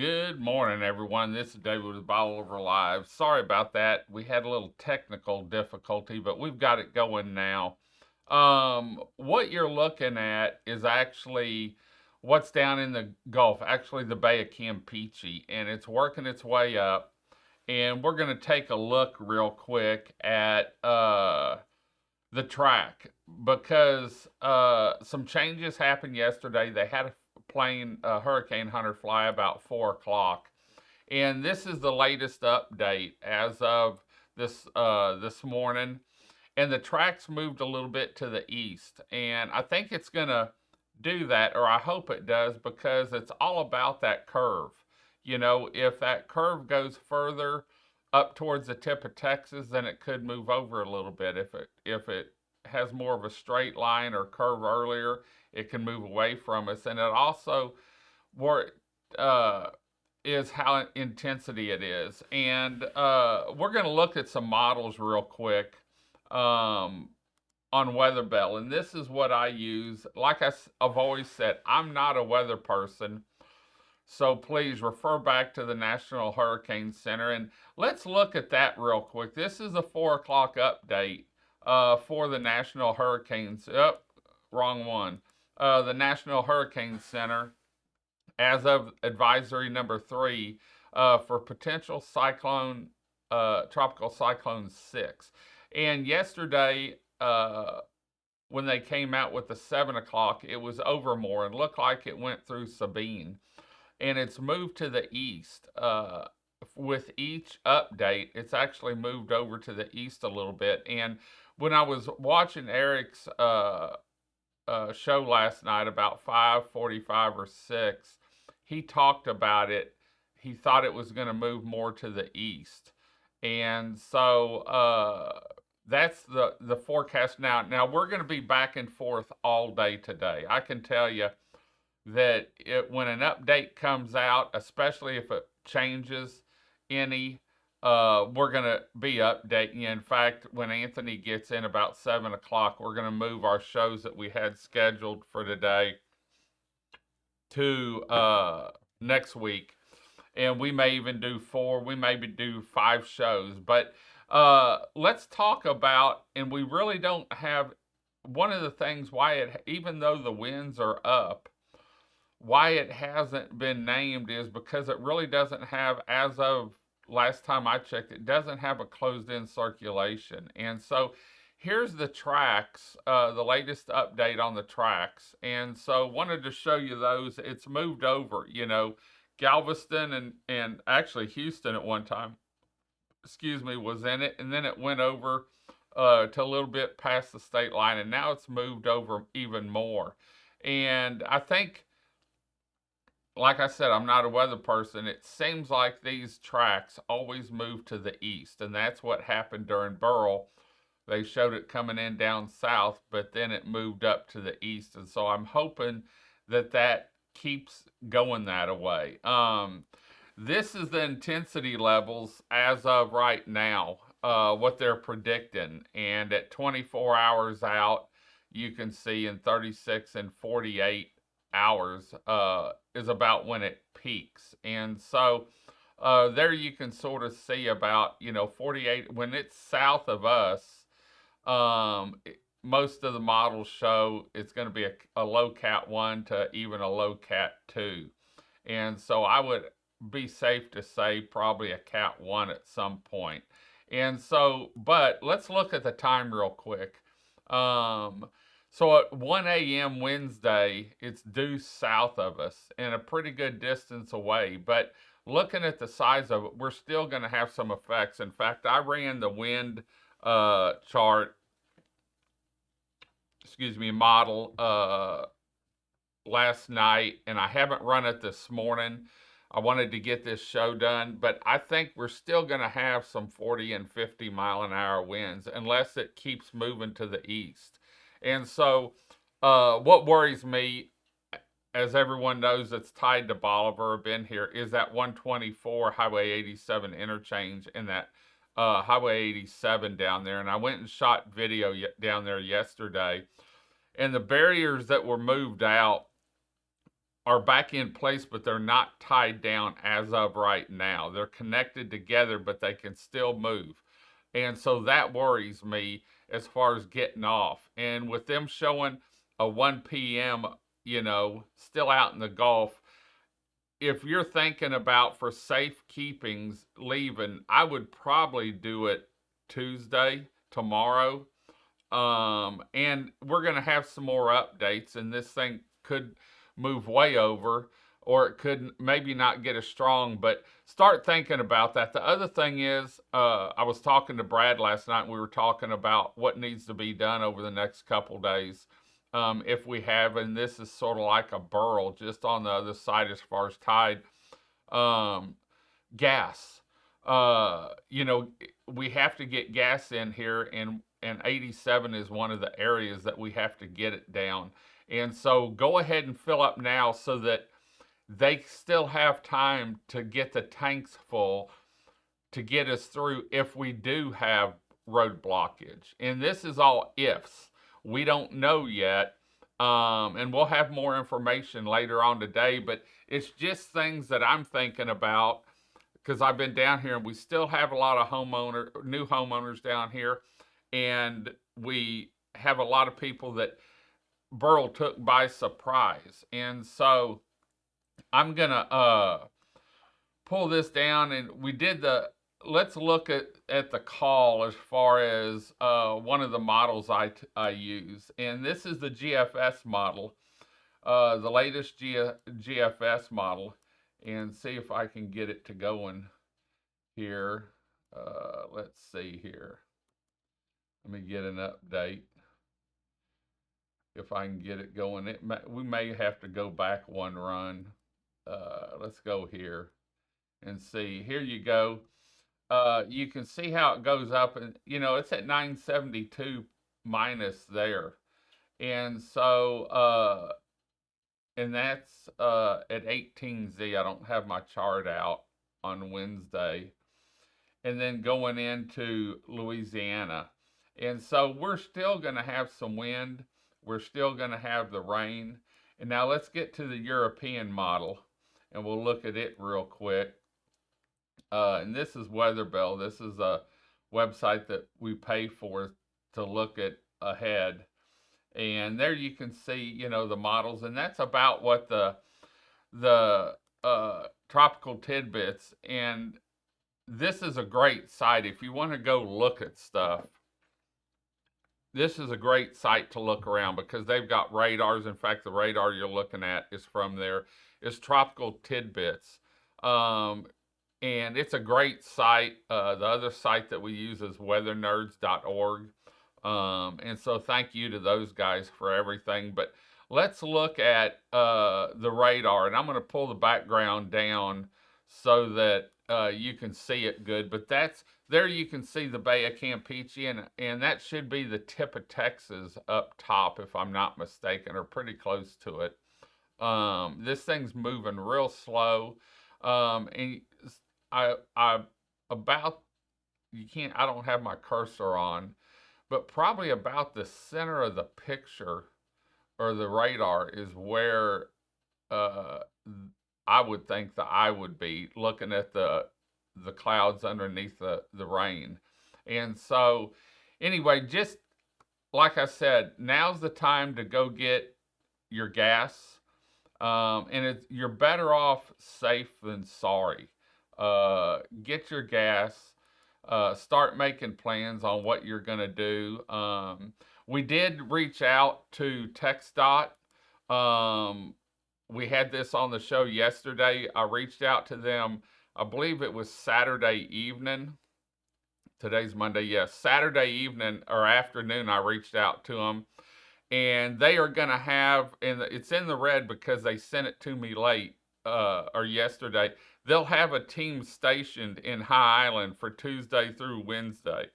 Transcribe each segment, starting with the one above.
Good morning, everyone. This is David with Bolivar Live. Sorry about that. We had a little technical difficulty, but we've got it going now. What you're looking at is actually what's down in the Gulf, actually the Bay of Campeche, and it's working its way up. And we're going to take a look real quick at the track because some changes happened yesterday. They had a plane, Hurricane Hunter, fly about 4 o'clock, and this is the latest update as of this morning. And the track's moved a little bit to the east, and I think it's gonna do that, or I hope it does, because it's all about that curve. If that curve goes further up towards the tip of Texas, then it could move over a little bit. If it has more of a straight line or curve earlier, it can move away from us. And it also where is how intensity it is. And we're going to look at some models real quick on Weather Bell. And this is what I use. Like I've always said, I'm not a weather person. So please refer back to the National Hurricane Center. And let's look at that real quick. This is a 4 o'clock update for the National Hurricanes. Wrong one. The National Hurricane Center, as of advisory number 3, for potential cyclone, tropical cyclone 6. And yesterday, when they came out with the 7 o'clock, it was over more and looked like it went through Sabine. And it's moved to the east. With each update, it's actually moved over to the east a little bit. And when I was watching Eric's show last night about 5:45 or 6, he talked about it. He thought it was going to move more to the east. And so that's the forecast now. Now, we're going to be back and forth all day today. I can tell you that when an update comes out, especially if it changes any, we're going to be updating you. In fact, when Anthony gets in about 7 o'clock, we're going to move our shows that we had scheduled for today to next week. And we may even do 4, we maybe do 5 shows. But let's talk about, and we really don't have, one of the things why even though the winds are up, why it hasn't been named is because it really doesn't have, as of last time I checked, it doesn't have a closed-in circulation. And so here's the tracks, the latest update on the tracks. And so wanted to show you those. It's moved over, Galveston and actually Houston at one time, was in it. And then it went over to a little bit past the state line. And now it's moved over even more. And I think, like I said, I'm not a weather person. It seems like these tracks always move to the east, and that's what happened during Burl. They showed it coming in down south, but then it moved up to the east, and so I'm hoping that keeps going that way. This is the intensity levels as of right now, what they're predicting, and at 24 hours out, you can see in 36 and 48 hours is about when it peaks. And so there you can sort of see about 48 when it's south of us. Most of the models show it's going to be a low cat 1 to even a low cat 2, and so I would be safe to say probably a cat 1 at some point. And so, but let's look at the time real quick. So at 1 a.m. Wednesday, it's due south of us and a pretty good distance away. But looking at the size of it, we're still going to have some effects. In fact, I ran the wind chart, model last night, and I haven't run it this morning. I wanted to get this show done, but I think we're still going to have some 40 and 50 mile an hour winds unless it keeps moving to the east. And so what worries me, as everyone knows that's tied to Bolivar, been here, is that 124 Highway 87 interchange and that Highway 87 down there. And I went and shot video down there yesterday. And the barriers that were moved out are back in place, but they're not tied down as of right now. They're connected together, but they can still move. And so that worries me as far as getting off. And with them showing a 1 p.m., still out in the Gulf, if you're thinking about for safekeepings leaving, I would probably do it Tuesday, tomorrow. And we're going to have some more updates, and this thing could move way over, or it could maybe not get as strong, but start thinking about that. The other thing is, I was talking to Brad last night, and we were talking about what needs to be done over the next couple days. If we have, and this is sort of like a burl just on the other side as far as tide, um, gas. We have to get gas in here, and 87 is one of the areas that we have to get it down. And so go ahead and fill up now so that they still have time to get the tanks full to get us through if we do have road blockage. And this is all ifs. We don't know yet. And we'll have more information later on today, but it's just things that I'm thinking about because I've been down here and we still have a lot of new homeowners down here, and we have a lot of people that Burl took by surprise. And so I'm gonna pull this down, and let's look at the call as far as one of the models I use, and this is the GFS model, the latest GFS model, and see if I can get it to going here. Let's see here. Let me get an update. If I can get it going, we may have to go back one run. Let's go here and see. Here you go. You can see how it goes up, and it's at 972 minus there, and so and that's at 18Z. I don't have my chart out on Wednesday, and then going into Louisiana, and so we're still going to have some wind. We're still going to have the rain. And now let's get to the European model, and we'll look at it real quick. And this is Weatherbell. This is a website that we pay for to look at ahead. And there you can see, the models, and that's about what the tropical tidbits. And this is a great site if you want to go look at stuff. This is a great site to look around because they've got radars. In fact, the radar you're looking at is from there. It's Tropical Tidbits. And it's a great site. The other site that we use is weathernerds.org. And so thank you to those guys for everything. But let's look at the radar. And I'm going to pull the background down so that you can see it good. But there you can see the Bay of Campeche, and that should be the tip of Texas up top, if I'm not mistaken, or pretty close to it. This thing's moving real slow. And I don't have my cursor on, but probably about the center of the picture or the radar is where I would think the eye would be looking at the clouds underneath the rain. And so anyway, just like I said, now's the time to go get your gas. And you're better off safe than sorry. Get your gas. Start making plans on what you're going to do. We did reach out to TxDOT. We had this on the show yesterday. I reached out to them, I believe it was Saturday evening. Today's Monday, yes. Saturday evening or afternoon, I reached out to them. And they are going to have, and it's in the red because they sent it to me late or yesterday. They'll have a team stationed in High Island for Tuesday through Wednesday.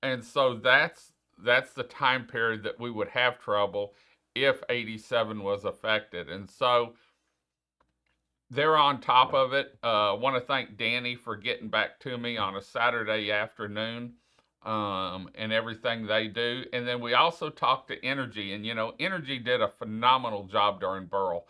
And so that's the time period that we would have trouble if 87 was affected. And so they're on top of it. I want to thank Danny for getting back to me on a Saturday afternoon. And everything they do. And then we also talked to Energy, and Energy did a phenomenal job during Burl.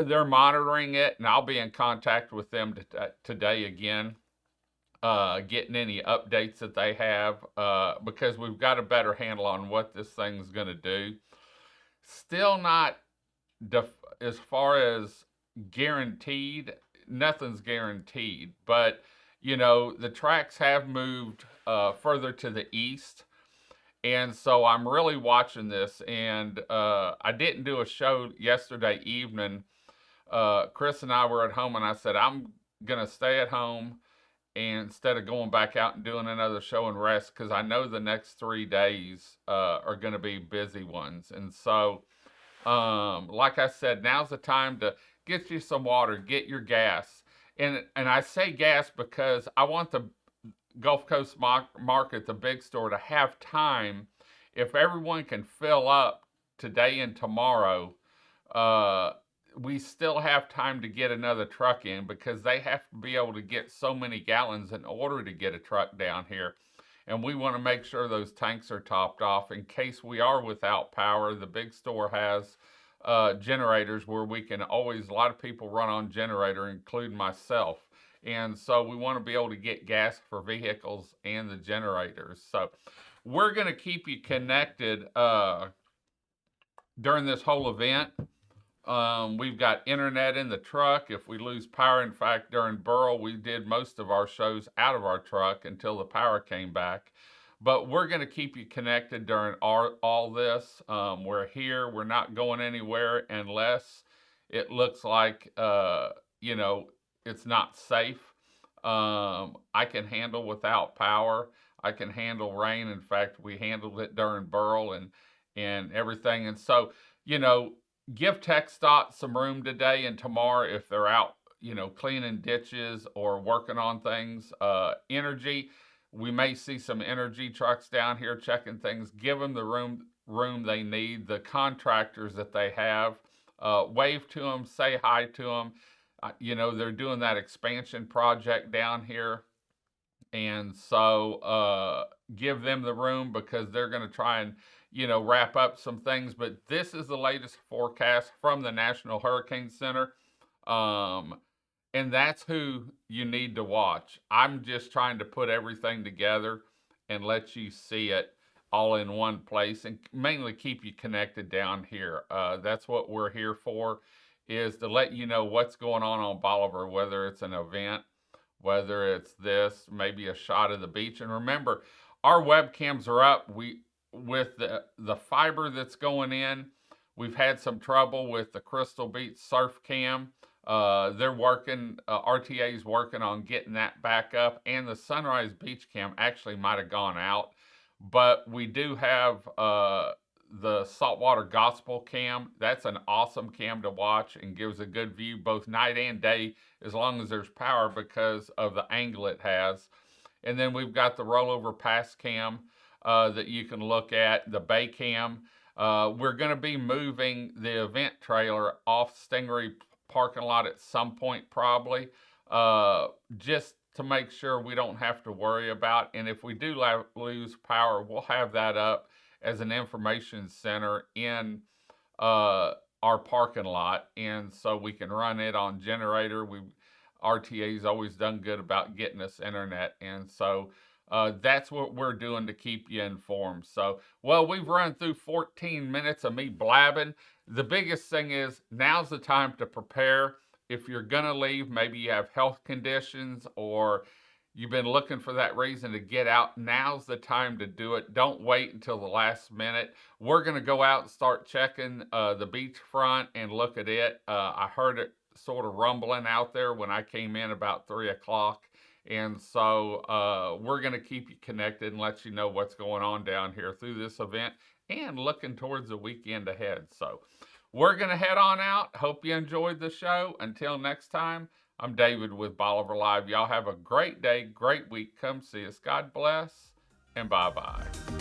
they're monitoring it, and I'll be in contact with them today again, getting any updates that they have, because we've got a better handle on what this thing's going to do. Still not as far as guaranteed, nothing's guaranteed, but the tracks have moved further to the east, and so I'm really watching this. And I didn't do a show yesterday evening. Chris and I were at home, and I said I'm gonna stay at home and instead of going back out and doing another show and rest, because I know the next 3 days are going to be busy ones. And so, like I said, now's the time to get you some water, get your gas. And I say gas because I want the Gulf Coast Market, the big store, to have time. If everyone can fill up today and tomorrow, we still have time to get another truck in, because they have to be able to get so many gallons in order to get a truck down here. And we want to make sure those tanks are topped off in case we are without power. The big store has generators where we can always, a lot of people run on generator, including myself. And so we want to be able to get gas for vehicles and the generators. So we're going to keep you connected during this whole event. We've got internet in the truck if we lose power. In fact, during Burl, we did most of our shows out of our truck until the power came back. But we're going to keep you connected during all this. We're here. We're not going anywhere unless it looks like, it's not safe. I can handle without power. I can handle rain. In fact, we handled it during Burl and everything. And so, give TxDOT some room today and tomorrow if they're out, cleaning ditches or working on things. Energy, we may see some energy trucks down here checking things. Give them the room they need. The contractors that they have, wave to them, say hi to them. They're doing that expansion project down here. And so give them the room, because they're going to try and, wrap up some things. But this is the latest forecast from the National Hurricane Center. And that's who you need to watch. I'm just trying to put everything together and let you see it all in one place, and mainly keep you connected down here. That's what we're here for, is to let you know what's going on Bolivar, whether it's an event, whether it's this, maybe a shot of the beach. And remember, our webcams are up. With the fiber that's going in, we've had some trouble with the Crystal Beach Surf Cam. They're working, RTA's working on getting that back up, and the Sunrise Beach Cam actually might have gone out. But we do have the Saltwater Gospel Cam. That's an awesome cam to watch and gives a good view both night and day, as long as there's power, because of the angle it has. And then we've got the Rollover Pass Cam that you can look at, the Bay Cam. We're going to be moving the event trailer off Stingray parking lot at some point, probably, just to make sure we don't have to worry about. And if we do lose power, we'll have that up as an information center in our parking lot, and so we can run it on generator. RTA's always done good about getting us internet, and so that's what we're doing to keep you informed. So, well, we've run through 14 minutes of me blabbing. The biggest thing is, now's the time to prepare. If you're gonna leave, maybe you have health conditions, or you've been looking for that reason to get out, now's the time to do it. Don't wait until the last minute. We're going to go out and start checking the beachfront and look at it. I heard it sort of rumbling out there when I came in about 3 o'clock. And so we're going to keep you connected and let you know what's going on down here through this event and looking towards the weekend ahead. So we're going to head on out. Hope you enjoyed the show. Until next time, I'm David with Bolivar Live. Y'all have a great day, great week. Come see us. God bless, and bye-bye.